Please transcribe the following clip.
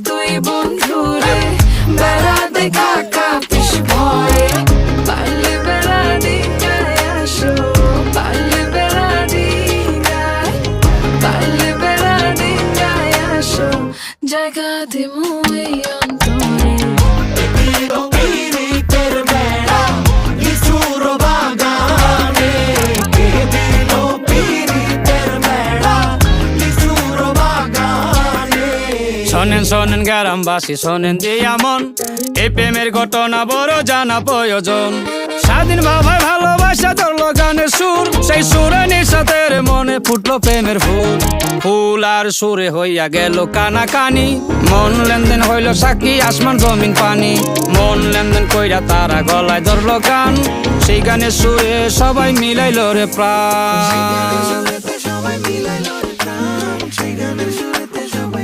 তুই বন্ধুরে বেড়া দেখা কাপিস ভয়ে পারলে বেড়া দিনায় আসো পারলে বেড়া দিনায় পারলে বেড়া দিনায় আসো জায়গা দিমু এই অন্তরে শোনেন শোনেন গ্রামবাসী শোনেন দিয়া মন এই প্রেমের ঘটনা বড় জানা প্রয়োজন স্বাধীন বাবায় ভালোবাসা ধরলো গানের সুর সেই সুরে নিঃসাতের মনে ফুটলো প্রেমের ফুল ফুল আর সুরে হইয়া গেল কানাকানি মন লেনদেন হইল সাক্ষী আসমান জমিন পানি মন লেনদেন কইরা তারা গলায় ধরলো গান সেই গানের সুরে সবাই মিলাইল রে প্রাণ।